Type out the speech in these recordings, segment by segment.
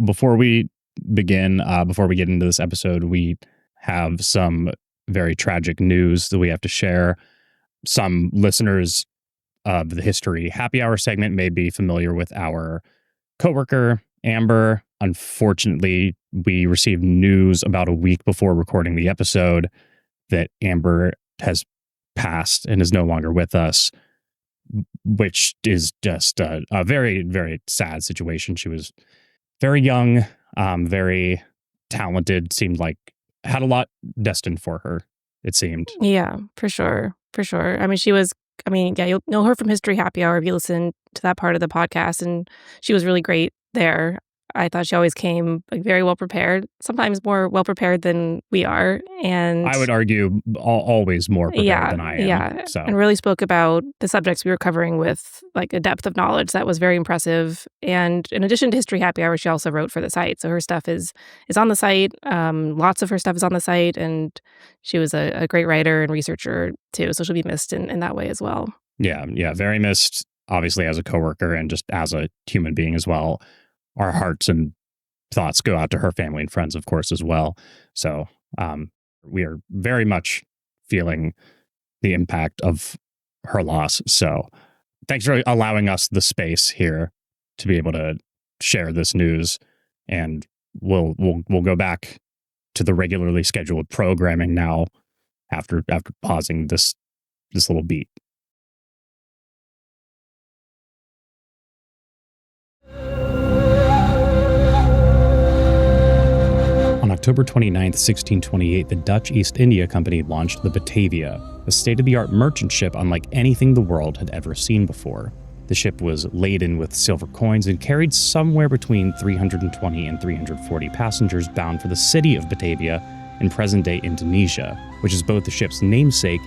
before we before we get into this episode, we have some very tragic news that we have to share. Some listeners of the History Happy Hour segment may be familiar with our coworker, Amber. Unfortunately, we received news about a week before recording the episode that Amber has passed and is no longer with us, which is just a very, very sad situation. She was very young, very talented, seemed like had a lot destined for her, it seemed. Yeah, for sure. For sure. I mean, you'll know her from History Happy Hour if you listen to that part of the podcast, and she was really great there. I thought she always came very well prepared, sometimes more well prepared than we are. And I would argue always more prepared than I am. Yeah. So. And really spoke about the subjects we were covering with a depth of knowledge that was very impressive. And in addition to History Happy Hour, she also wrote for the site. So her stuff is on the site. Lots of her stuff is on the site. And she was a great writer and researcher too. So she'll be missed in that way as well. Yeah. Very missed, obviously, as a coworker and just as a human being as well. Our hearts and thoughts go out to her family and friends, of course, as well. So we are very much feeling the impact of her loss. So thanks for allowing us the space here to be able to share this news. And we'll go back to the regularly scheduled programming now after pausing this little beat. On October 29th, 1628, the Dutch East India Company launched the Batavia, a state-of-the-art merchant ship unlike anything the world had ever seen before. The ship was laden with silver coins and carried somewhere between 320 and 340 passengers bound for the city of Batavia in present-day Indonesia, which is both the ship's namesake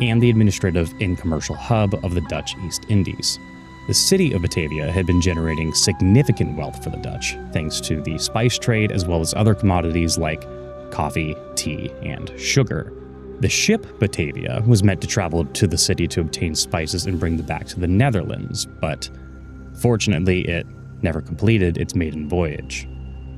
and the administrative and commercial hub of the Dutch East Indies. The city of Batavia had been generating significant wealth for the Dutch, thanks to the spice trade as well as other commodities like coffee, tea, and sugar. The ship Batavia was meant to travel to the city to obtain spices and bring them back to the Netherlands, but fortunately it never completed its maiden voyage.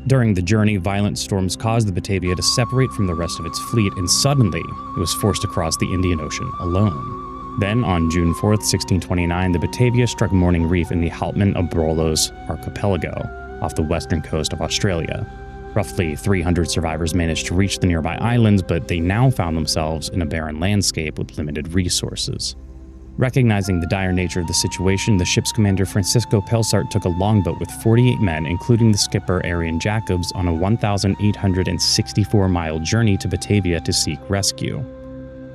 During the journey, violent storms caused the Batavia to separate from the rest of its fleet, and suddenly it was forced across the Indian Ocean alone. Then, on June 4th, 1629, the Batavia struck Morning Reef in the Houtman-Abrolhos archipelago, off the western coast of Australia. Roughly 300 survivors managed to reach the nearby islands, but they now found themselves in a barren landscape with limited resources. Recognizing the dire nature of the situation, the ship's commander Francisco Pelsart took a longboat with 48 men, including the skipper Arian Jacobs, on a 1,864-mile journey to Batavia to seek rescue.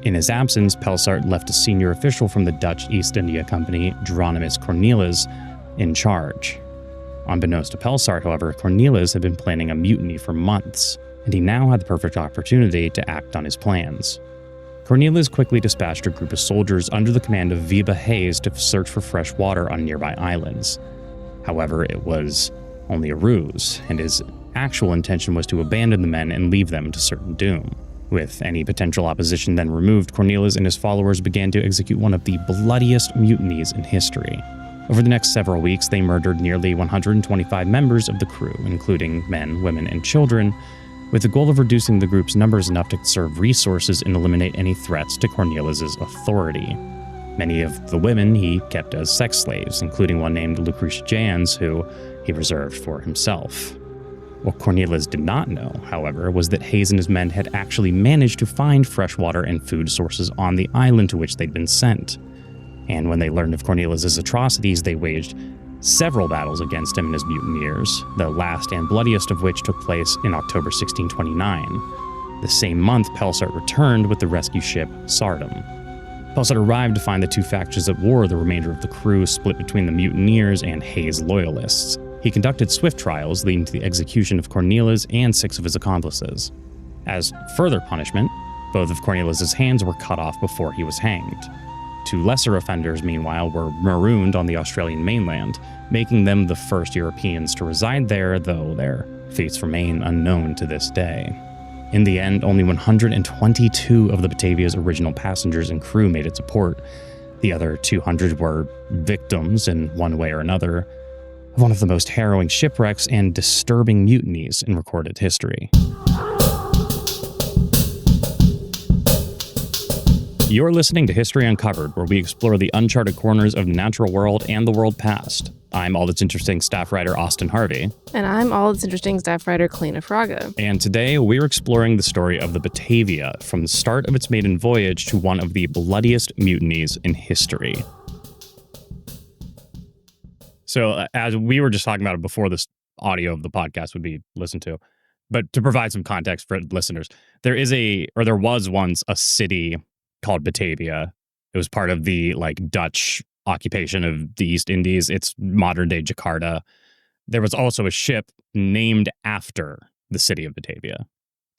In his absence, Pelsart left a senior official from the Dutch East India Company, Jeronimus Cornelisz, in charge. Unbeknownst to Pelsart, however, Cornelisz had been planning a mutiny for months, and he now had the perfect opportunity to act on his plans. Cornelisz quickly dispatched a group of soldiers under the command of Wiebe Hayes to search for fresh water on nearby islands. However, it was only a ruse, and his actual intention was to abandon the men and leave them to certain doom. With any potential opposition then removed, Cornelisz and his followers began to execute one of the bloodiest mutinies in history. Over the next several weeks, they murdered nearly 125 members of the crew, including men, women, and children, with the goal of reducing the group's numbers enough to conserve resources and eliminate any threats to Cornelisz's authority. Many of the women he kept as sex slaves, including one named Lucretia Jans, who he reserved for himself. What Cornelisz did not know, however, was that Hayes and his men had actually managed to find fresh water and food sources on the island to which they'd been sent. And when they learned of Cornelisz's atrocities, they waged several battles against him and his mutineers, the last and bloodiest of which took place in October 1629. The same month, Pelsart returned with the rescue ship Sardam. Pelsart arrived to find the two factions at war, the remainder of the crew split between the mutineers and Hayes loyalists. He conducted swift trials, leading to the execution of Cornelisz and 6 of his accomplices. As further punishment, both of Cornelisz's hands were cut off before he was hanged. 2 lesser offenders, meanwhile, were marooned on the Australian mainland, making them the first Europeans to reside there, though their fates remain unknown to this day. In the end, only 122 of the Batavia's original passengers and crew made it to port. The other 200 were victims in one way or another. of one of the most harrowing shipwrecks and disturbing mutinies in recorded history. You're listening to History Uncovered, where we explore the uncharted corners of the natural world and the world past. I'm All That's Interesting staff writer Austin Harvey. And I'm All That's Interesting staff writer Kalina Fraga. And today we're exploring the story of the Batavia from the start of its maiden voyage to one of the bloodiest mutinies in history. So as we were just talking about it before this audio of the podcast would be listened to, but to provide some context for listeners, there was once a city called Batavia. It was part of the Dutch occupation of the East Indies. It's modern day Jakarta. There was also a ship named after the city of Batavia.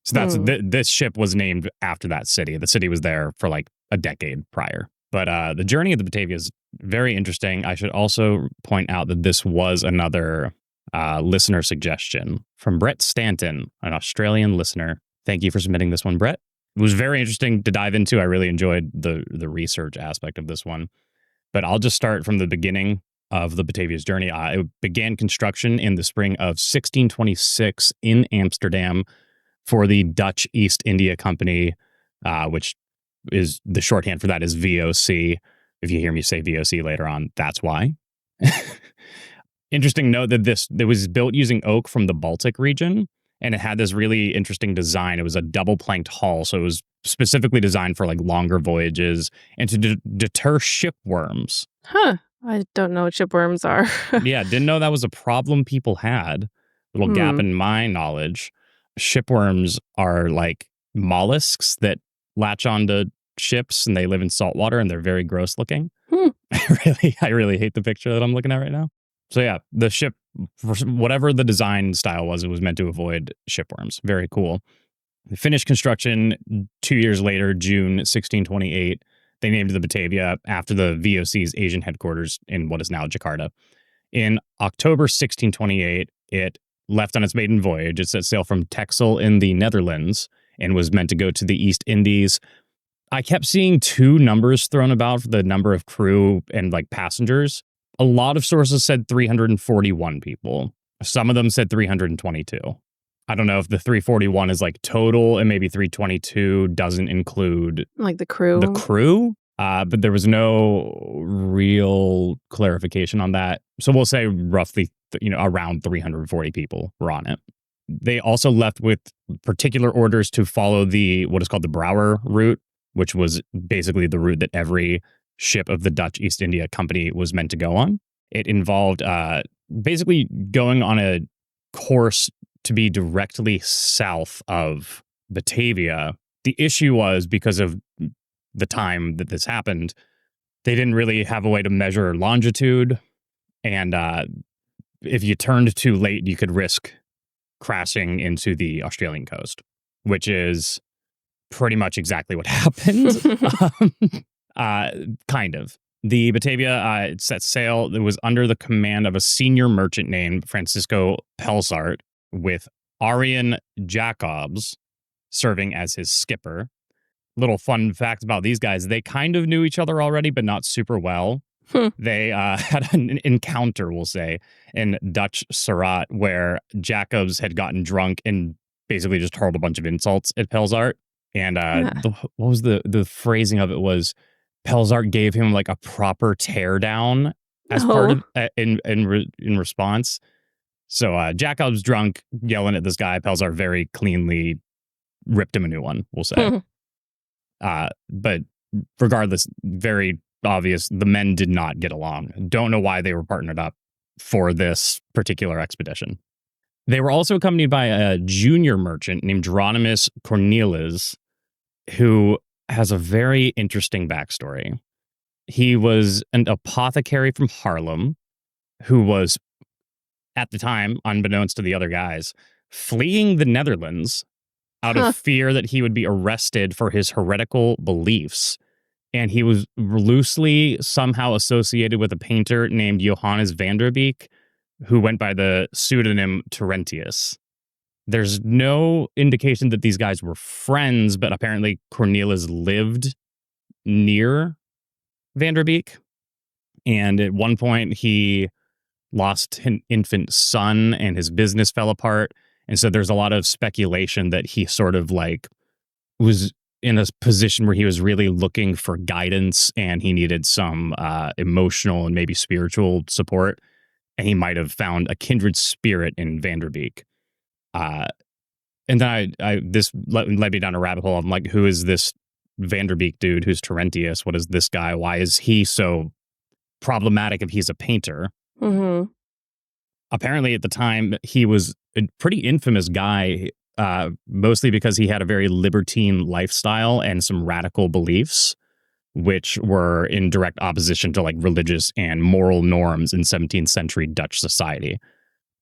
So that's this ship was named after that city. The city was there for a decade prior. But the journey of the Batavia is very interesting. I should also point out that this was another listener suggestion from Brett Stanton, an Australian listener. Thank you for submitting this one, Brett. It was very interesting to dive into. I really enjoyed the research aspect of this one. But I'll just start from the beginning of the Batavia's journey. It began construction in the spring of 1626 in Amsterdam for the Dutch East India Company, which is the shorthand for that is VOC. If you hear me say VOC later on, that's why. Interesting note that it was built using oak from the Baltic region, and it had this really interesting design. It was a double planked hull, so it was specifically designed for longer voyages and to deter shipworms. Huh. I don't know what shipworms are. Yeah, didn't know that was a problem people had. Little gap in my knowledge. Shipworms are mollusks that latch onto ships, and they live in salt water, and they're very gross looking. I really hate the picture that I'm looking at right now. So yeah, the ship, whatever the design style was, it was meant to avoid shipworms. Very cool. They finished construction 2 years later, June 1628. They named the Batavia after the VOC's Asian headquarters in what is now Jakarta. In October 1628, it left on its maiden voyage. It set sail from Texel in the Netherlands and was meant to go to the East Indies. I kept seeing two numbers thrown about for the number of crew and passengers. A lot of sources said 341 people. Some of them said 322. I don't know if the 341 is total, and maybe 322 doesn't include the crew. The crew, but there was no real clarification on that. So we'll say roughly, around 340 people were on it. They also left with particular orders to follow what is called the Brouwer route, which was basically the route that every ship of the Dutch East India Company was meant to go on. It involved basically going on a course to be directly south of Batavia. The issue was, because of the time that this happened, they didn't really have a way to measure longitude. And if you turned too late, you could risk crashing into the Australian coast, which is pretty much exactly what happened. Kind of. The Batavia it set sail. It was under the command of a senior merchant named Francisco Pelsart, with Arian Jacobs serving as his skipper. Little fun fact about these guys, they kind of knew each other already, but not super well. They had an encounter, we'll say, in Dutch Surat, where Jacobs had gotten drunk and basically just hurled a bunch of insults at Pelsart. And what was the phrasing of it was, Pelsart gave him a proper teardown as part of in response. So Jacob's drunk, yelling at this guy. Pelsart very cleanly ripped him a new one, we'll say. But regardless, very obvious, the men did not get along. Don't know why they were partnered up for this particular expedition. They were also accompanied by a junior merchant named Jeronimus Cornelisz, who has a very interesting backstory. He was an apothecary from Haarlem who was, at the time, unbeknownst to the other guys, fleeing the Netherlands out of fear that he would be arrested for his heretical beliefs. And he was loosely somehow associated with a painter named Johannes van der Beek, who went by the pseudonym Terentius. There's no indication that these guys were friends, but apparently Cornelisz lived near van der Beek. And at one point, he lost an infant son and his business fell apart. And so there's a lot of speculation that he sort of like was in a position where he was really looking for guidance and he needed some emotional and maybe spiritual support. And he might have found a kindred spirit in Vanderbeek. And then this led me down a rabbit hole. I'm like, who is this Vanderbeek dude? Who's Terentius? What is this guy? Why is he so problematic if he's a painter? Mm-hmm. Apparently, at the time, he was a pretty infamous guy, mostly because he had a very libertine lifestyle and some radical beliefs, which were in direct opposition to like religious and moral norms in 17th century Dutch society.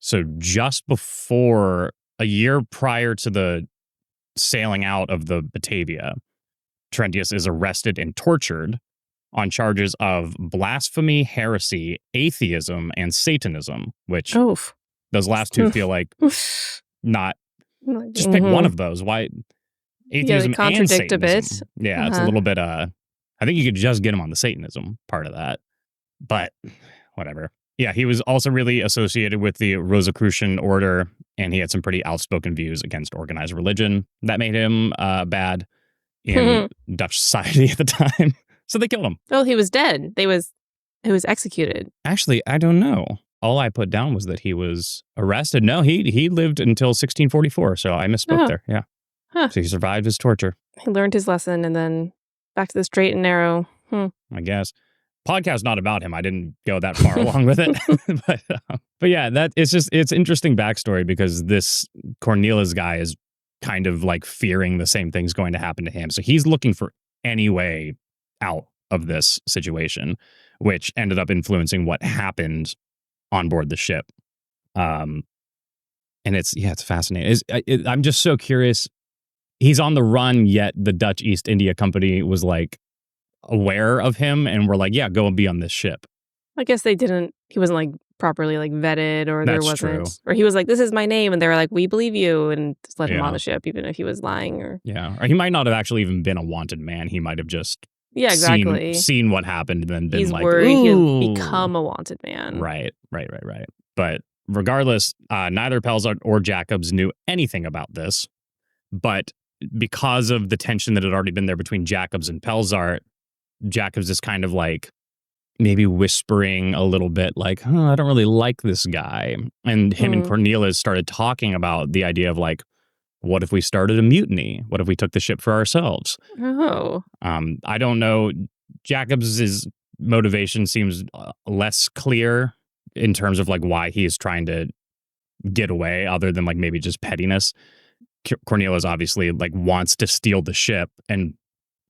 So just before, a year prior to the sailing out of the Batavia, Terentius is arrested and tortured on charges of blasphemy, heresy, atheism, and Satanism, which those last two feel like not. Just pick one of those. Why atheism and Satanism? A bit. Yeah, it's a little bit. I think you could just get him on the Satanism part of that, but whatever. Yeah, he was also really associated with the Rosicrucian order, and he had some pretty outspoken views against organized religion that made him bad in Dutch society at the time. So they killed him. Well, he was dead. He was executed. Actually, I don't know. All I put down was that he was arrested. No, he lived until 1644, so I misspoke there. Yeah. Huh. So he survived his torture. He learned his lesson and then back to the straight and narrow. I guess. Podcast not about him. I didn't go that far along with it. but yeah, it's interesting backstory because this Cornelisz guy is kind of like fearing the same thing's going to happen to him. So he's looking for any way out of this situation, which ended up influencing what happened on board the ship. And it's fascinating. I'm just so curious. He's on the run, yet the Dutch East India Company was like aware of him and were like, yeah, go and be on this ship. I guess he wasn't like properly like vetted, or there wasn't, true. Or he was like, this is my name, and they were like, we believe you, and just let him on the ship, even if he was lying. Or he might not have actually even been a wanted man. He might have just seen what happened and then been he's like, worried ooh. He'll become a wanted man. Right. But regardless, neither Pelzart or Jacobs knew anything about this. But because of the tension that had already been there between Jacobs and Pelzart, Jacobs is kind of like maybe whispering a little bit like, I don't really like this guy. And him and Cornelisz started talking about the idea of like, what if we started a mutiny? What if we took the ship for ourselves? Oh. I don't know. Jacobs' motivation seems less clear in terms of like why he is trying to get away, other than like maybe just pettiness. Cornelisz obviously like wants to steal the ship and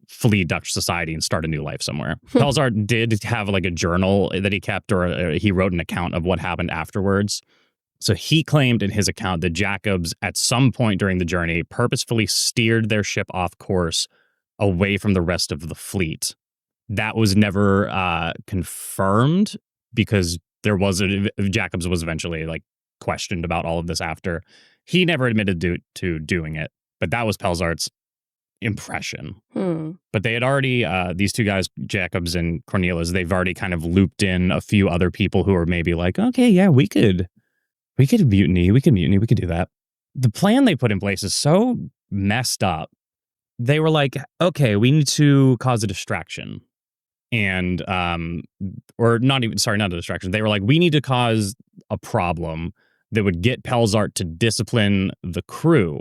flee Dutch society and start a new life somewhere. Pelzart did have like a journal that he kept, or he wrote an account of what happened afterwards. So he claimed in his account that Jacobs, at some point during the journey, purposefully steered their ship off course away from the rest of the fleet. That was never confirmed because Jacobs was eventually like questioned about all of this after. He never admitted to doing it, but that was Pelzart's impression. But they had already, these two guys, Jacobs and Cornelisz, they've already kind of looped in a few other people who are maybe like, okay, yeah, we could mutiny, we could do that. The plan they put in place is so messed up. They were like, okay, we need to cause a distraction. And, not a distraction. They were like, we need to cause a problem that would get Pelzart to discipline the crew.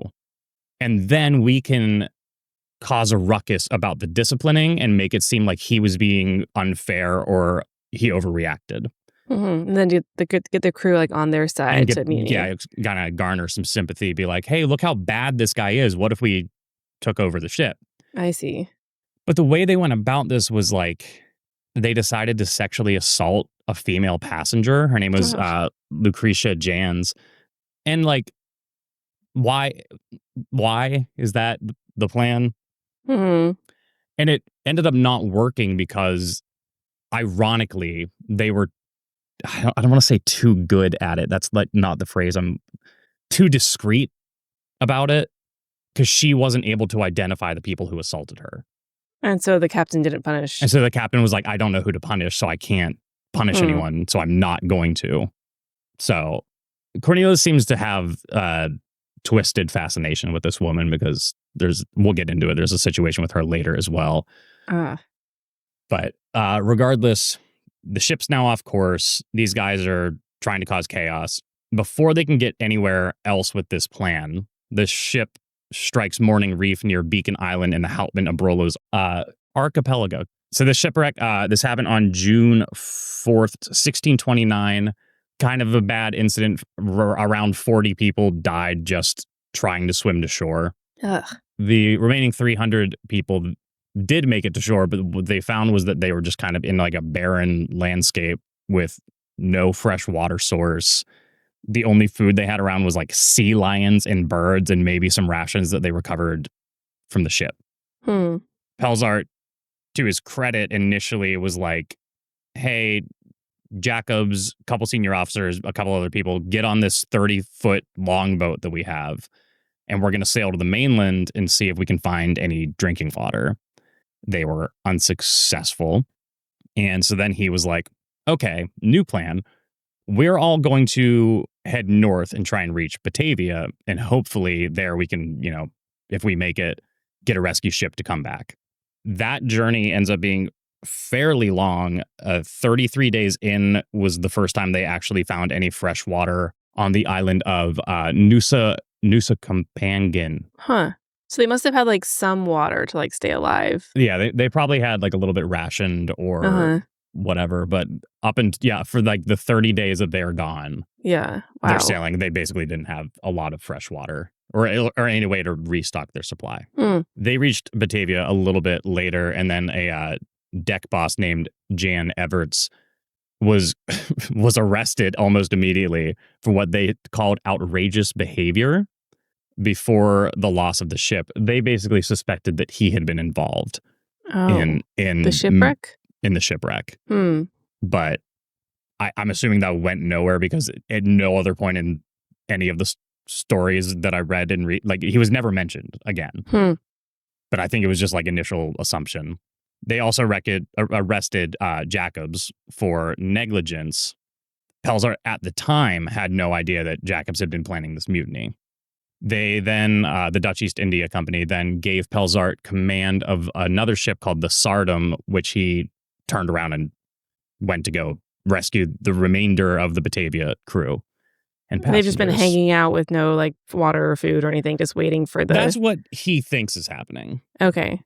And then we can cause a ruckus about the disciplining and make it seem like he was being unfair or he overreacted. And then get the crew like on their side to mutiny. Yeah, kind of garner some sympathy. Be like, hey, look how bad this guy is. What if we took over the ship? I see. But the way they went about this was like they decided to sexually assault a female passenger. Her name was Lucretia Jans. And like, why is that the plan? And it ended up not working because, ironically, they were, I don't want to say too good at it. That's like not the phrase. I'm too discreet about it because she wasn't able to identify the people who assaulted her. And so the captain didn't punish. And so the captain was like, I don't know who to punish, so I can't punish anyone, so I'm not going to. So Cornelius seems to have twisted fascination with this woman because we'll get into it. There's a situation with her later as well. But regardless, the ship's now off course. These guys are trying to cause chaos. Before they can get anywhere else with this plan, the ship strikes Morning Reef near Beacon Island in the Houtman Abrolhos archipelago. So the shipwreck, this happened on June 4th, 1629. Kind of a bad incident. Around 40 people died just trying to swim to shore. Ugh. The remaining 300 people did make it to shore, but what they found was that they were just kind of in like a barren landscape with no fresh water source. The only food they had around was like sea lions and birds and maybe some rations that they recovered from the ship. Pelzart, to his credit, initially was like, hey, Jacobs, a couple senior officers, a couple other people, get on this 30-foot longboat that we have, and we're going to sail to the mainland and see if we can find any drinking water. They were unsuccessful. And so then he was like, okay, new plan. We're all going to head north and try and reach Batavia. And hopefully there we can, if we make it, get a rescue ship to come back. That journey ends up being fairly long. 33 days in was the first time they actually found any fresh water on the island of Nusa Kampangan. Huh. So they must have had like some water to like stay alive. Yeah, they probably had like a little bit rationed or whatever, but for like the 30 days that they're gone. Yeah. Wow. They're sailing. They basically didn't have a lot of fresh water or any way to restock their supply. They reached Batavia a little bit later, and then a deck boss named Jan Everts was arrested almost immediately for what they called outrageous behavior before the loss of the ship. They basically suspected that he had been involved in the shipwreck? In the shipwreck. But I'm assuming that went nowhere because at no other point in any of the stories that I read like he was never mentioned again. But I think it was just like initial assumption. They also arrested Jacobs for negligence. Pelzart at the time had no idea that Jacobs had been planning this mutiny. They then, the Dutch East India Company, then gave Pelzart command of another ship called the Sardam, which he turned around and went to go rescue the remainder of the Batavia crew. And they've just been hanging out with no like water or food or anything, just waiting for the... That's what he thinks is happening. Okay.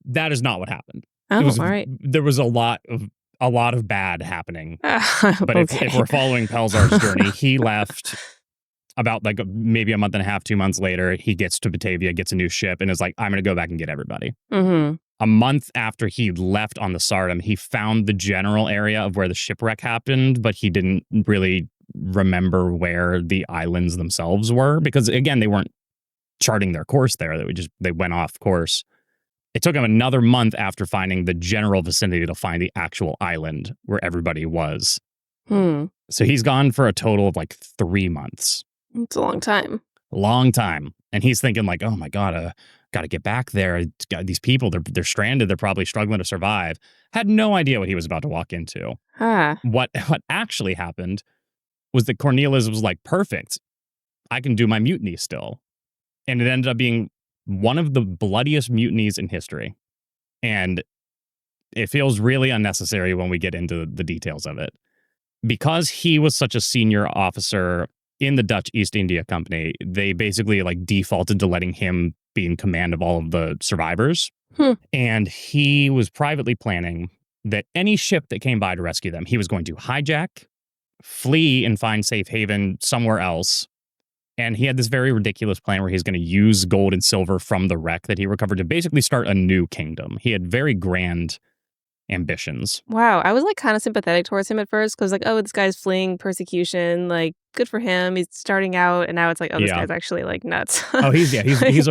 That is not what happened. Oh, all right. There was a lot of bad happening. But if we're following Pelzart's journey, he left about like maybe a month and a half, 2 months later. He gets to Batavia, gets a new ship, and is like, I'm going to go back and get everybody. A month after he left on the Sardam, he found the general area of where the shipwreck happened, but he didn't really remember where the islands themselves were because, again, they weren't charting their course there. They went off course. It took him another month after finding the general vicinity to find the actual island where everybody was. So he's gone for a total of like 3 months. It's a long time. Long time. And he's thinking like, oh my God, got to get back there. These people, they're stranded. They're probably struggling to survive. Had no idea what he was about to walk into. What actually happened was that Cornelius was like, perfect. I can do my mutiny still. And it ended up being one of the bloodiest mutinies in history. And it feels really unnecessary when we get into the details of it. Because he was such a senior officer in the Dutch East India Company, they basically like defaulted to letting him be in command of all of the survivors. And he was privately planning that any ship that came by to rescue them, he was going to hijack, flee, and find safe haven somewhere else. And he had this very ridiculous plan where he's going to use gold and silver from the wreck that he recovered to basically start a new kingdom. He had very grand ambitions. Wow. I was like kind of sympathetic towards him at first because like, oh, this guy's fleeing persecution. Like, good for him. He's starting out. And now it's like, oh, this guy's actually like nuts. Oh, he's a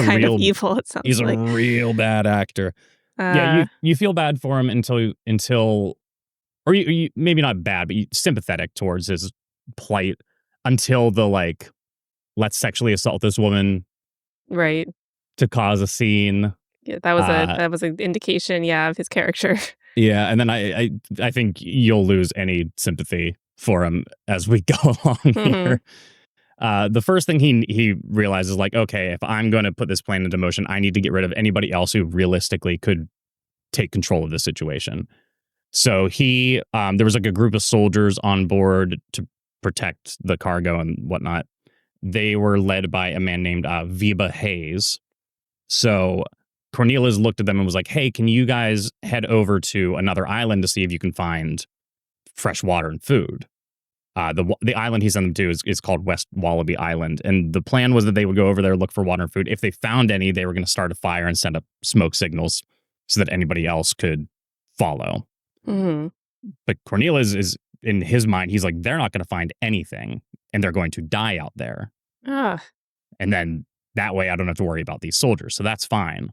kind real of evil. It sounds he's like. a real bad actor. You feel bad for him until or you maybe not bad, but sympathetic towards his plight until the like, let's sexually assault this woman, right, to cause a scene. Yeah, that was an indication, of his character. Yeah, and then I think you'll lose any sympathy for him as we go along here. The first thing he realizes, like, okay, if I'm going to put this plan into motion, I need to get rid of anybody else who realistically could take control of the situation. So there was like a group of soldiers on board to protect the cargo and whatnot. They were led by a man named Viba Hayes. So Cornelius looked at them and was like, hey, can you guys head over to another island to see if you can find fresh water and food? The island he sent them to is called West Wallaby Island. And the plan was that they would go over there, look for water and food. If they found any, they were going to start a fire and send up smoke signals so that anybody else could follow. But Cornelius is, in his mind, he's like, they're not going to find anything and they're going to die out there. And then that way I don't have to worry about these soldiers. So that's fine.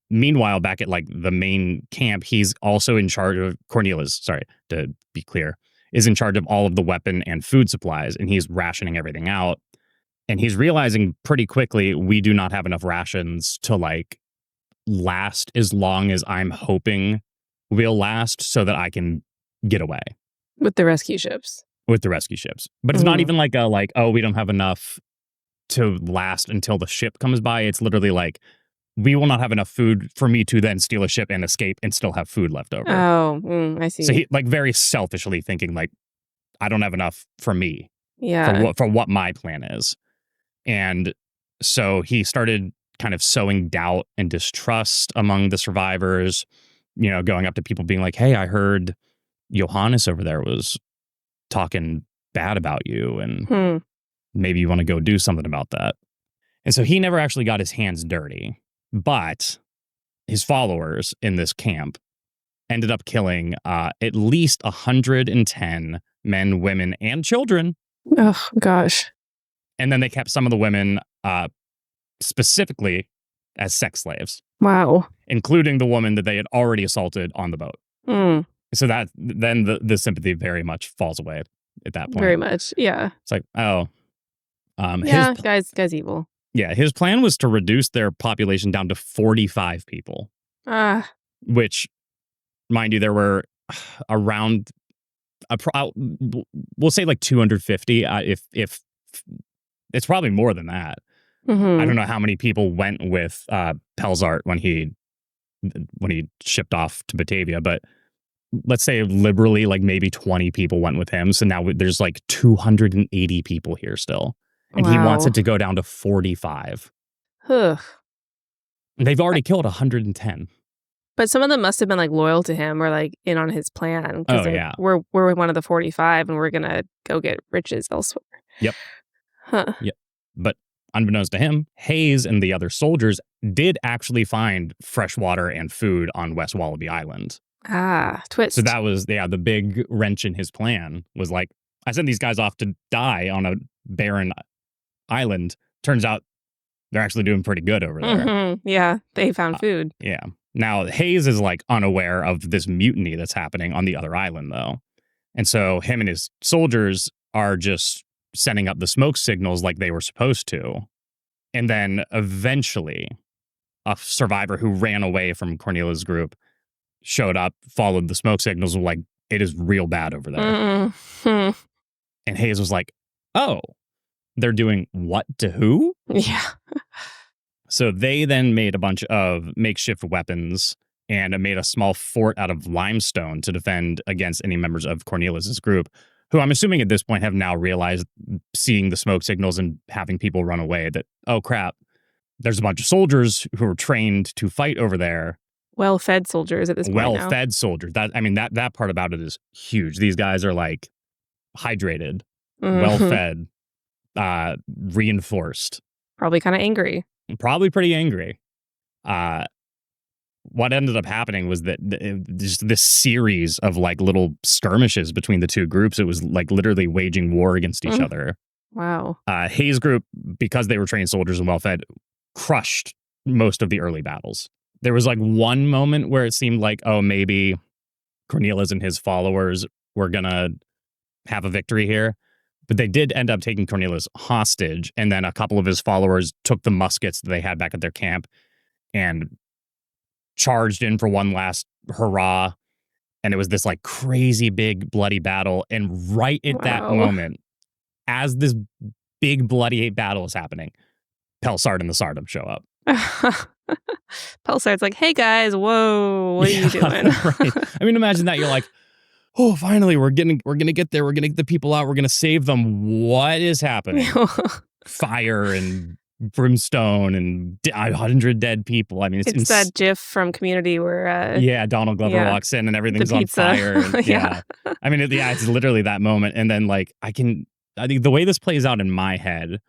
Meanwhile, back at like the main camp, he's also in charge of Cornelius, sorry, to be clear, is in charge of all of the weapon and food supplies, and he's rationing everything out. And he's realizing pretty quickly we do not have enough rations to like last as long as I'm hoping we'll last so that I can get away. With the rescue ships. But it's not even like oh, we don't have enough to last until the ship comes by. It's literally like, we will not have enough food for me to then steal a ship and escape and still have food left over. Oh, I see. So he like very selfishly thinking like, I don't have enough for me. Yeah. For what my plan is. And so he started kind of sowing doubt and distrust among the survivors, you know, going up to people being like, hey, I heard Johannes over there was talking bad about you and maybe you want to go do something about that. And so he never actually got his hands dirty. But his followers in this camp ended up killing at least 110 men, women, and children. Oh, gosh. And then they kept some of the women specifically as sex slaves. Wow. Including the woman that they had already assaulted on the boat. So that then the sympathy very much falls away at that point. Very much, yeah. It's like, oh. Yeah, guy's evil. Yeah, his plan was to reduce their population down to 45 people. Which, mind you, there were around, we'll say like 250. If it's probably more than that. I don't know how many people went with Pelzart when he shipped off to Batavia, but let's say liberally, like maybe 20 people went with him. So now there's like 280 people here still. And he wants it to go down to 45. They've already killed 110. But some of them must have been like loyal to him or like in on his plan. Oh, yeah. We're one of the 45 and we're going to go get riches elsewhere. Yep. Yep. But unbeknownst to him, Hayes and the other soldiers did actually find fresh water and food on West Wallaby Island. Twist. So that was, the big wrench in his plan was like, I sent these guys off to die on a barren island. Turns out they're actually doing pretty good over there. Yeah, they found food. Yeah. Now, Hayes is like unaware of this mutiny that's happening on the other island, though. And so him and his soldiers are just sending up the smoke signals like they were supposed to. And then eventually, a survivor who ran away from Cornelius' group showed up, followed the smoke signals, were like, it is real bad over there. And Hayes was like, oh, they're doing what to who? Yeah. So they then made a bunch of makeshift weapons and made a small fort out of limestone to defend against any members of Cornelius' group, who I'm assuming at this point have now realized, seeing the smoke signals and having people run away, that, oh crap, there's a bunch of soldiers who are trained to fight over there. Well-fed soldiers at this point now. Well-fed soldiers. That part about it is huge. These guys are like hydrated, well-fed, reinforced. Probably kind of angry. Probably pretty angry. What ended up happening was that just this series of like little skirmishes between the two groups. It was like literally waging war against each other. Wow. Hayes' group, because they were trained soldiers and well-fed, crushed most of the early battles. There was like one moment where it seemed like, oh, maybe Cornelius and his followers were going to have a victory here. But they did end up taking Cornelius hostage. And then a couple of his followers took the muskets that they had back at their camp and charged in for one last hurrah. And it was this like crazy big bloody battle. And right at that Wow. moment, as this big bloody battle is happening, Pelsart and the Sardom show up. Pelsart's like, hey guys, whoa, what are you doing? Right. I mean, imagine that. You're like, oh, finally, we're gonna get there. We're gonna get the people out. We're gonna save them. What is happening? Fire and brimstone and 100 dead people. I mean, It's that GIF from Community where Donald Glover walks in and everything's on fire. And, yeah. I mean, it's literally that moment. And then like I think the way this plays out in my head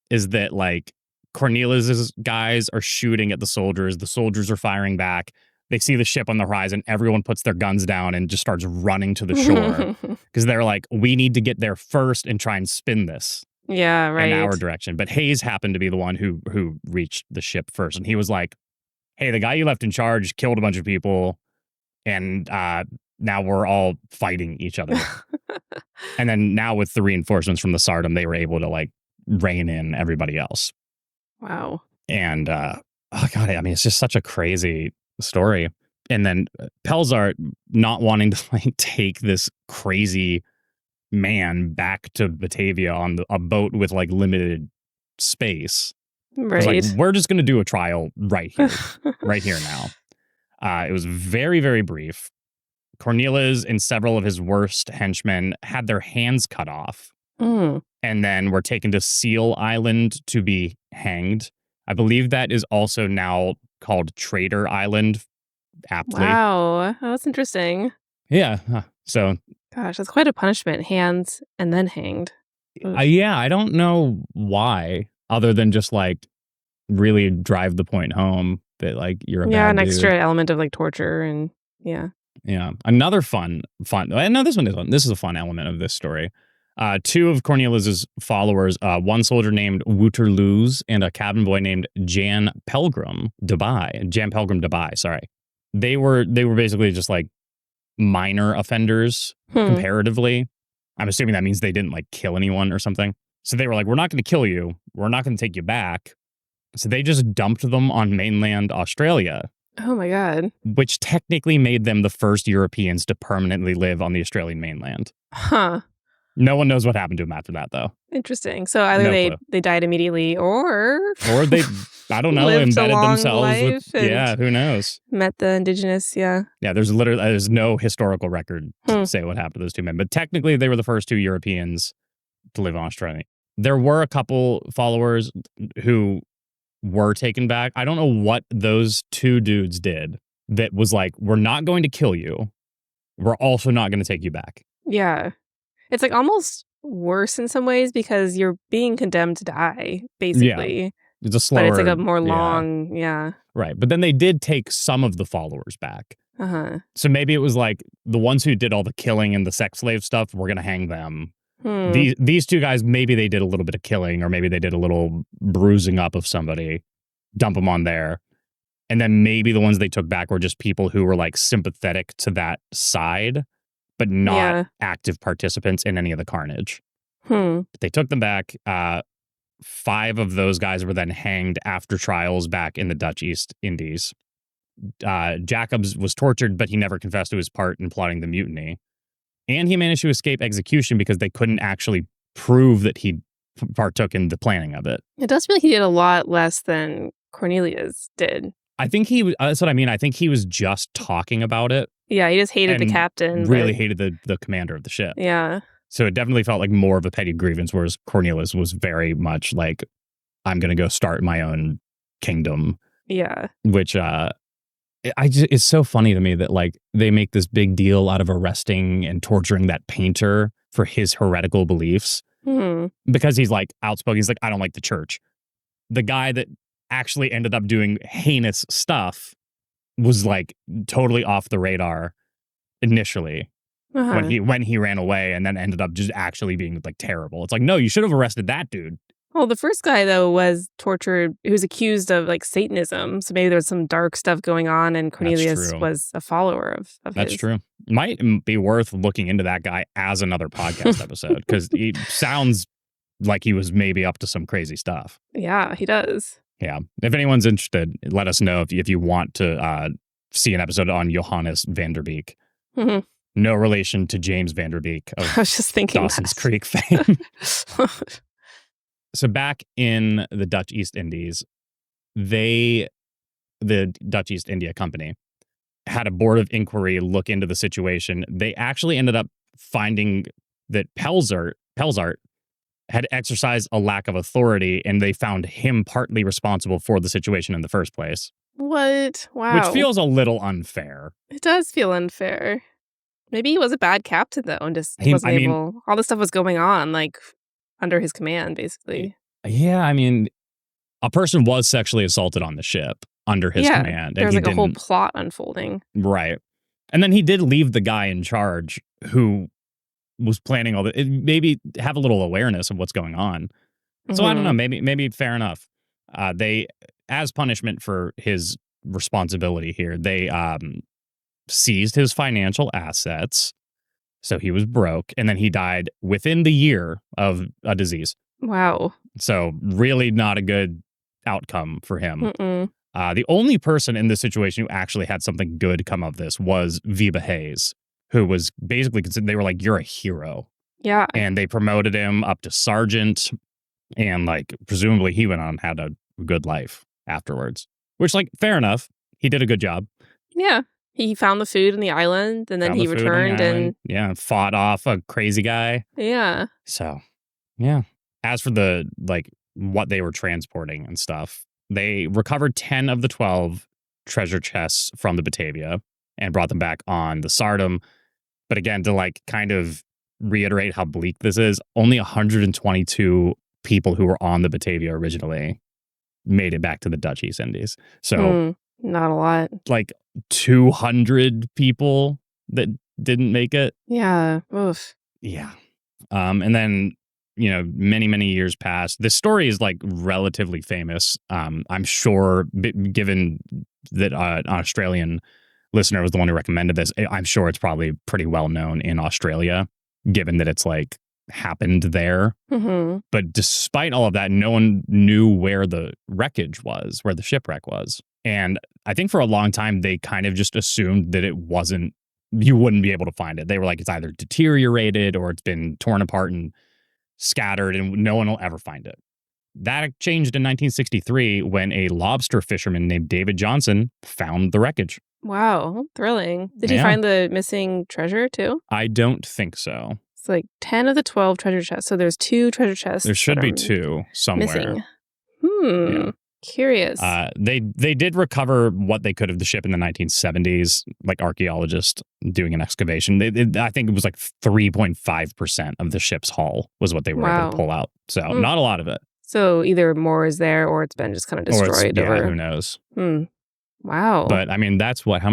is that like Cornelius's guys are shooting at the soldiers are firing back. They see the ship on the horizon. Everyone puts their guns down and just starts running to the shore because they're like, we need to get there first and try and spin this. Yeah, right. In our direction. But Hayes happened to be the one who reached the ship first. And he was like, hey, the guy you left in charge killed a bunch of people. And now we're all fighting each other. And then now with the reinforcements from the Sardom, they were able to like rein in everybody else. Wow. And oh God, I mean, it's just such a crazy story. And then Pelsart not wanting to like take this crazy man back to Batavia on a boat with like limited space. Right. Like, we're just going to do a trial right here, right here now. It was very, very brief. Cornelius and several of his worst henchmen had their hands cut off and then were taken to Seal Island to be hanged. I believe that is also now called Traitor Island, aptly. Wow, that's interesting. Yeah. So, gosh, that's quite a punishment. Hands and then hanged. I don't know why, other than just like really drive the point home that like you're a bad an dude. Extra element of like torture and yeah. Another fun. No, this one is fun. This is a fun element of this story. Two of Cornelius's followers, one soldier named Wouterloos and a cabin boy named Jan Pelgrim Dubai. Sorry, they were basically just like minor offenders comparatively. I'm assuming that means they didn't like kill anyone or something. So they were like, we're not going to kill you. We're not going to take you back. So they just dumped them on mainland Australia. Oh my God. Which technically made them the first Europeans to permanently live on the Australian mainland. Huh. No one knows what happened to them after that, though. Interesting. So either they died immediately or they, I don't know, embedded themselves with, who knows? Met the indigenous, Yeah, there's no historical record to say what happened to those two men. But technically, they were the first two Europeans to live in Australia. There were a couple followers who were taken back. I don't know what those two dudes did that was like, we're not going to kill you. We're also not going to take you back. Yeah. It's like almost worse in some ways because you're being condemned to die, basically. Yeah. It's a slower... But it's like a more long, Right. But then they did take some of the followers back. Uh-huh. So maybe it was like the ones who did all the killing and the sex slave stuff, we're going to hang them. These two guys, maybe they did a little bit of killing or maybe they did a little bruising up of somebody, dump them on there. And then maybe the ones they took back were just people who were like sympathetic to that side, but not active participants in any of the carnage. But they took them back. 5 of those guys were then hanged after trials back in the Dutch East Indies. Jacobs was tortured, but he never confessed to his part in plotting the mutiny. And he managed to escape execution because they couldn't actually prove that he partook in the planning of it. It does feel like he did a lot less than Cornelius did. I think that's what I mean. I think he was just talking about it. Yeah, he just hated the captain. Really hated the commander of the ship. Yeah. So it definitely felt like more of a petty grievance, whereas Cornelius was very much like, I'm going to go start my own kingdom. Yeah. Which it's so funny to me that like they make this big deal out of arresting and torturing that painter for his heretical beliefs because he's like outspoken. He's like, I don't like the church. The guy that actually ended up doing heinous stuff was like totally off the radar initially when he ran away and then ended up just actually being like terrible. It's like, no, you should have arrested that dude. Well, the first guy, though, was tortured. He was accused of like Satanism. So maybe there was some dark stuff going on and Cornelius was a follower of That's his. true. Might be worth looking into that guy as another podcast episode because he sounds like he was maybe up to some crazy stuff. Yeah, he does. Yeah. If anyone's interested, let us know if you want to see an episode on Johannes van der Beek. Mhm. No relation to James Van Der Beek of I was just thinking Dawson's that. Creek fame. So back in the Dutch East Indies, the Dutch East India Company, had a board of inquiry look into the situation. They actually ended up finding that Pelzart had exercised a lack of authority, and they found him partly responsible for the situation in the first place, What? which Wow. feels a little unfair. It does feel unfair. Maybe he was a bad captain, though, and just he He, wasn't I mean, able all this stuff was going on, like, under his command, basically. yeah, I mean, a person was sexually assaulted on the ship under his Yeah. command, There and was, he like, a whole didn't. plot unfolding. Right. And then he did leave the guy in charge who was planning all the maybe have a little awareness of what's going on. So I don't know, Mhm. maybe fair enough. They, as punishment for his responsibility here, they seized his financial assets. So he was broke, and then he died within the year of a disease. Wow. So really not a good outcome for him. Mm-mm. The only person in this situation who actually had something good come of this was Viva Hayes, who was basically considered, they were like, you're a hero. Yeah. And they promoted him up to sergeant. And like, presumably he went on and had a good life afterwards, which, like, fair enough. He did a good job. Yeah. He found the food in the island, and then Found he the food on the returned island. and Yeah. Fought off a crazy guy. yeah. So, yeah. As for the, like, what they were transporting and stuff, they recovered 10 of the 12 treasure chests from the Batavia and brought them back on the Sardom. But again, to like kind of reiterate how bleak this is, only 122 people who were on the Batavia originally made it back to the Dutch East Indies. So Not a lot. like 200 people that didn't make it. Yeah. Oof. Yeah. And then, you know, many years passed. This story is like relatively famous. I'm sure, given that an Australian listener was the one who recommended this, I'm sure it's probably pretty well known in Australia, given that it's like happened there. Mm-hmm. But despite all of that, no one knew where the wreckage was, where the shipwreck was. And I think for a long time, they kind of just assumed that it wasn't, you wouldn't be able to find it. They were like, it's either deteriorated or it's been torn apart and scattered and no one will ever find it. That changed in 1963 when a lobster fisherman named David Johnson found the wreckage. Wow. Thrilling. Did he Yeah. find the missing treasure, too? I don't think so. It's like 10 of the 12 treasure chests. So there's 2 treasure chests. There should that be are 2 somewhere. missing. Yeah. Curious. They did recover what they could of the ship in the 1970s, like archaeologists doing an excavation. I think it was like 3.5% of the ship's hull was what they were able to pull out. So not a lot of it. So either more is there or it's been just kind of destroyed. Who knows? Wow. But I mean, that's like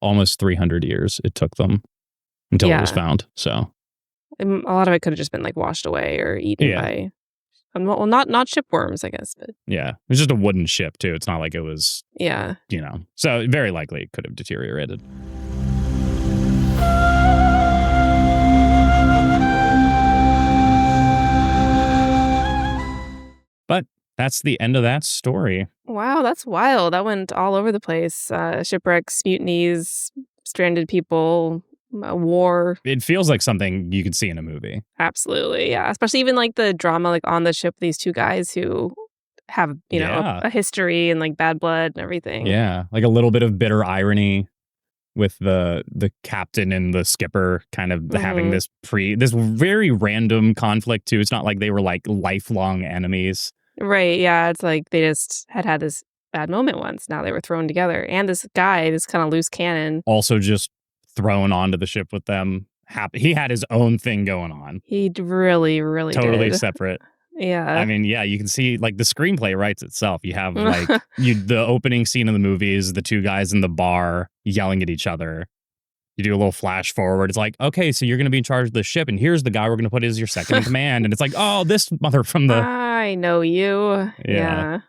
almost 300 years it took them until it was found. So a lot of it could have just been like washed away or eaten by, well, not shipworms, I guess. But yeah, it's just a wooden ship too. It's not like it was, yeah, you know, so very likely it could have deteriorated. But that's the end of that story. Wow, that's wild. That went all over the place. Shipwrecks, mutinies, stranded people, war. It feels like something you could see in a movie. Absolutely, yeah. Especially even like the drama, like on the ship, these 2 guys who have, you know, a history and like bad blood and everything. Yeah, like a little bit of bitter irony with the captain and the skipper kind of having this very random conflict too. It's not like they were like lifelong enemies. Right, yeah. It's like they just had this bad moment once. Now they were thrown together. And this guy, this kind of loose cannon. Also just thrown onto the ship with them. He had his own thing going on. He really totally did. separate. Yeah. I mean, yeah, you can see like the screenplay writes itself. You have like the opening scene of the movie is the 2 guys in the bar yelling at each other. You do a little flash forward. It's like, okay, so you're going to be in charge of the ship, and here's the guy we're going to put as your second in command. And it's like, oh, this mother from the... I know you. Yeah.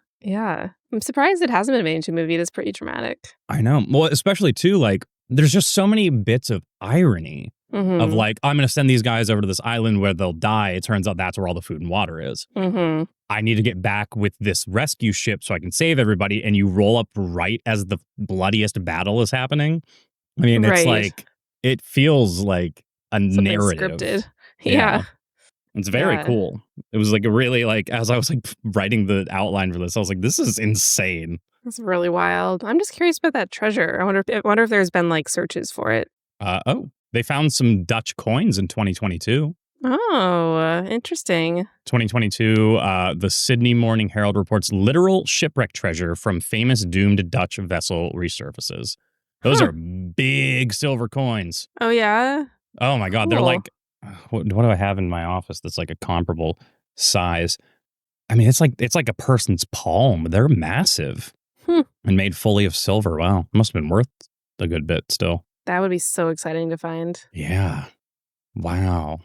I'm surprised it hasn't been made into a movie. That's pretty dramatic. I know. Well, especially too, like, there's just so many bits of irony of like, I'm going to send these guys over to this island where they'll die. It turns out that's where all the food and water is. I need to get back with this rescue ship so I can save everybody. And you roll up right as the bloodiest battle is happening. I mean, it's like it feels like a Something narrative. scripted. Yeah. Yeah. It's very Yeah. cool. It was like a really like, as I was like writing the outline for this, I was like, this is insane. It's really wild. I'm just curious about that treasure. I wonder if there's been like searches for it. They found some Dutch coins in 2022. Oh, interesting. 2022, the Sydney Morning Herald reports literal shipwreck treasure from famous doomed Dutch vessel resurfaces. Those are big silver coins. Oh, yeah? Oh my God. They're Cool. like, what do I have in my office that's like a comparable size? I mean, it's like a person's palm. They're massive and made fully of silver. Wow. Must have been worth a good bit still. That would be so exciting to find. Yeah. Wow.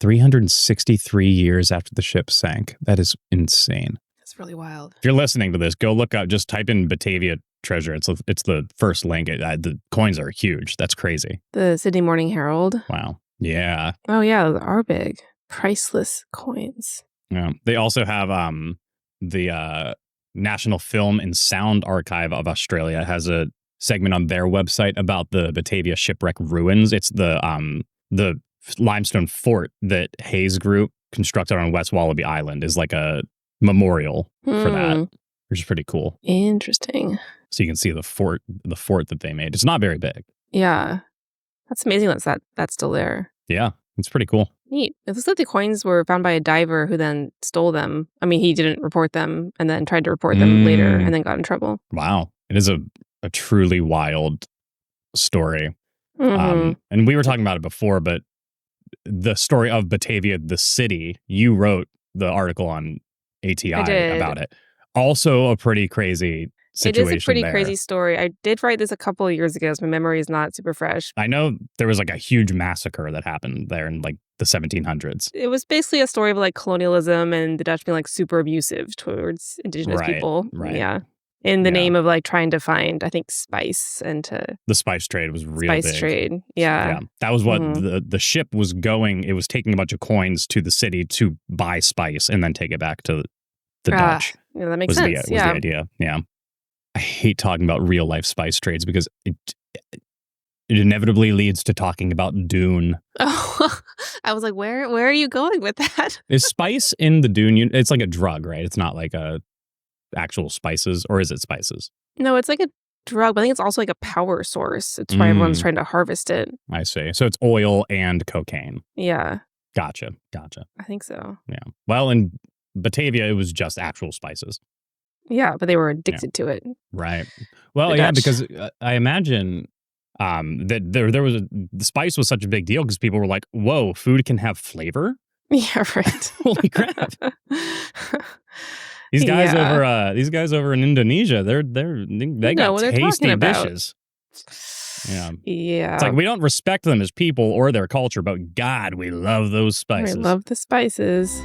363 years after the ship sank. That is insane. That's really wild. If you're listening to this, go look up, just type in Batavia treasure. It's the first link. The coins are huge. That's crazy. The Sydney Morning Herald. Wow. Yeah. Oh, yeah, those are big. Priceless coins. Yeah. They also have the National Film and Sound Archive of Australia has a segment on their website about the Batavia shipwreck ruins. It's the limestone fort that Hayes Group constructed on West Wallaby Island is like a memorial for that, which is pretty cool. Interesting. So you can see the fort that they made. It's not very big. Yeah. That's amazing that's still there. Yeah, it's pretty cool. Neat. It looks like the coins were found by a diver who then stole them. I mean, he didn't report them and then tried to report them later and then got in trouble. Wow. It is a truly wild story. Mm-hmm. And we were talking about it before, but the story of Batavia, the city, you wrote the article on ATI about it. Also a pretty crazy situation. It is a pretty there. crazy story. I did write this a couple of years ago, so my memory is not super fresh. I know there was like a huge massacre that happened there in like the 1700s. It was basically a story of like colonialism and the Dutch being like super abusive towards indigenous people. Right. Yeah. In the name of like trying to find, I think, spice and the spice trade was real big. Spice trade. Yeah. That was what the ship was going. It was taking a bunch of coins to the city to buy spice and then take it back to the Dutch. Yeah, that makes sense. Was the idea. Yeah. I hate talking about real life spice trades because it inevitably leads to talking about Dune. Oh, I was like, where are you going with that? Is spice in the Dune? It's like a drug, right? It's not like a actual spices, or is it spices? No, it's like a drug, but I think it's also like a power source. It's why everyone's trying to harvest it. I see. So it's oil and cocaine. Yeah. Gotcha. I think so. Yeah. Well, in Batavia, it was just actual spices. Yeah, but they were addicted to it. Right. Well, yeah, because I imagine that there was the spice was such a big deal because people were like, "Whoa, food can have flavor." Yeah, right. Holy crap! These guys over in Indonesia, they got tasty dishes. Yeah. Yeah. It's like we don't respect them as people or their culture, but God, we love those spices. We love the spices.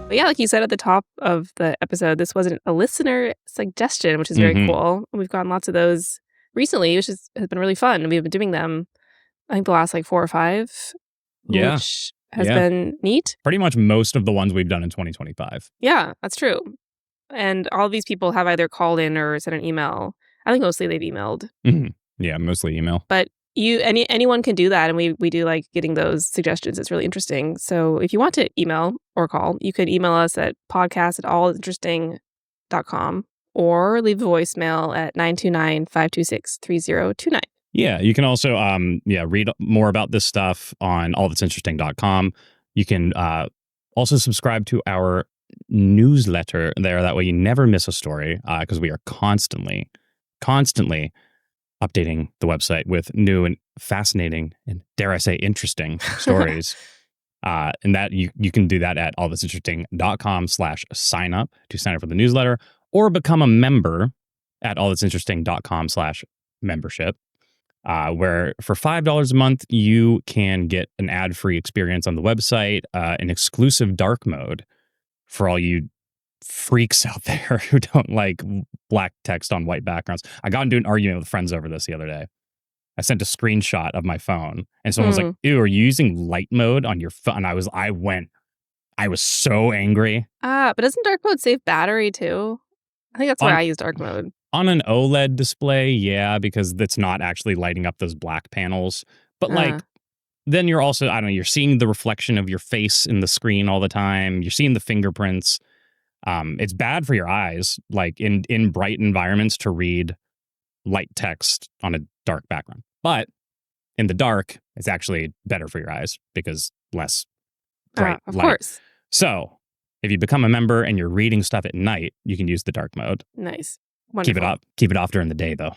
But yeah, like you said at the top of the episode, this wasn't a listener suggestion, which is very cool. We've gotten lots of those recently, which has been really fun. We've been doing them, I think, the last like 4 or 5, which has been neat. Pretty much most of the ones we've done in 2025. Yeah, that's true. And all of these people have either called in or sent an email. I think mostly they've emailed. Mm-hmm. Yeah, mostly email. But anyone can do that, and we do like getting those suggestions. It's really interesting. So if you want to email or call, you could email us at podcast@allinteresting.com or leave a voicemail at 929-526-3029. Yeah, you can also read more about this stuff on allthat'sinteresting.com. You can also subscribe to our newsletter there. That way you never miss a story because we are constantly updating the website with new and fascinating and, dare I say, interesting stories. And that you can do that at allthat'sinteresting.com/sign up to sign up for the newsletter, or become a member at allthat'sinteresting.com/membership, where for $5 a month, you can get an ad-free experience on the website, an exclusive dark mode for all you freaks out there who don't like black text on white backgrounds. I got into an argument with friends over this the other day. I sent a screenshot of my phone and someone was like, "Ew, are you using light mode on your phone?" And I I was so angry. But doesn't dark mode save battery too? I think that's why I use dark mode. On an OLED display, yeah, because it's not actually lighting up those black panels. But like, then you're also, I don't know, you're seeing the reflection of your face in the screen all the time. You're seeing the fingerprints. It's bad for your eyes, like in bright environments, to read light text on a dark background. But in the dark, it's actually better for your eyes because less bright Of light. course. So if you become a member and you're reading stuff at night, you can use the dark mode. Nice. Wonderful. Keep it off during the day, though.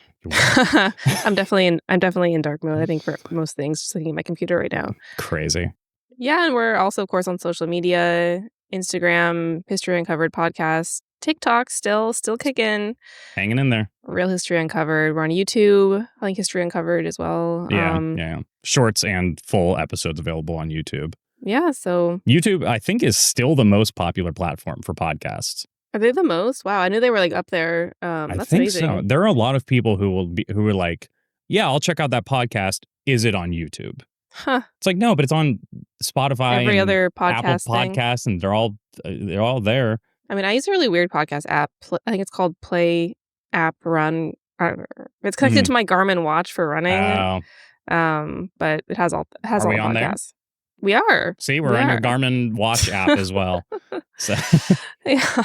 I'm definitely in dark mode, I think, for most things, just looking at my computer right now. Crazy. Yeah, and we're also, of course, on social media, Instagram, History Uncovered podcast, TikTok, still kicking. Hanging in there. Real History Uncovered. We're on YouTube, I think History Uncovered as well. Yeah. Shorts and full episodes available on YouTube. Yeah, so YouTube, I think, is still the most popular platform for podcasts. Are they the most? Wow, I knew they were like up there. That's I think amazing. so. There are a lot of people who are like, yeah, I'll check out that podcast. Is it on YouTube? Huh. It's like, no, but it's on Spotify, every and other podcast Apple thing. Podcasts, and they're all there. I mean, I use a really weird podcast app. I think it's called Play App Run. It's connected to my Garmin watch for running. But it has all the podcasts. There? We are. See, we're on your Garmin watch app as well. So yeah.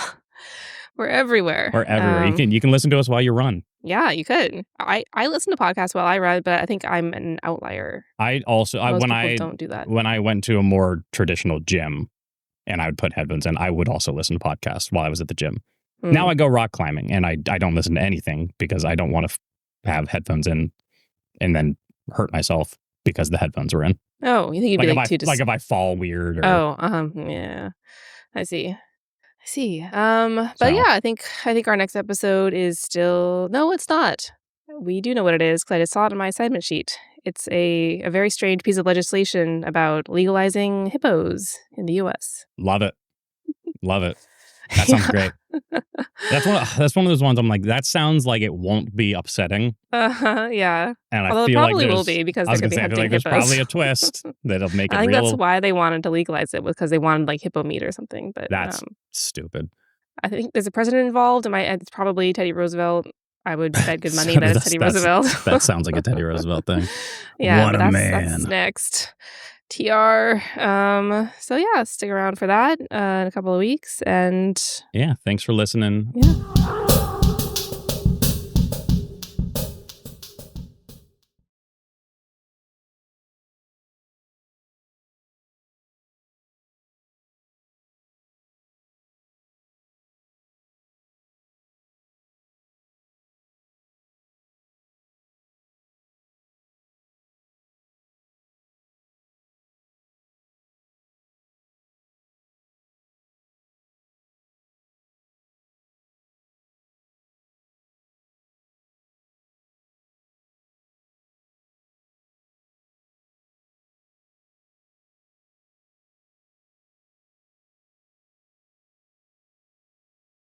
We're everywhere. We're everywhere. You can listen to us while you run. Yeah, you could. I listen to podcasts while I run, but I think I'm an outlier. I also Most people don't do that. When I went to a more traditional gym and I would put headphones in, I would also listen to podcasts while I was at the gym. Now I go rock climbing and I don't listen to anything because I don't want to have headphones in and then hurt myself because the headphones were in. Oh, you think you'd be like too if I fall weird or yeah. I see. But yeah, I think our next episode is still... No, it's not. We do know what it is because I just saw it on my assignment sheet. It's a very strange piece of legislation about legalizing hippos in the U.S. Love it. That sounds great. That's one of those ones I'm like, that sounds like it won't be upsetting. Yeah. And although I feel it probably like will be because they're going to be hunting there's hippos. probably a twist that'll make it I think real. that's why they wanted to legalize it, was because they wanted like hippo meat or something. But that's stupid. I think there's a president involved. It's probably Teddy Roosevelt. I would bet good money that it's Teddy Roosevelt. That sounds like a Teddy Roosevelt thing. Yeah, what a man. That's next. TR. So yeah, stick around for that in a couple of weeks. And yeah, thanks for listening. Yeah.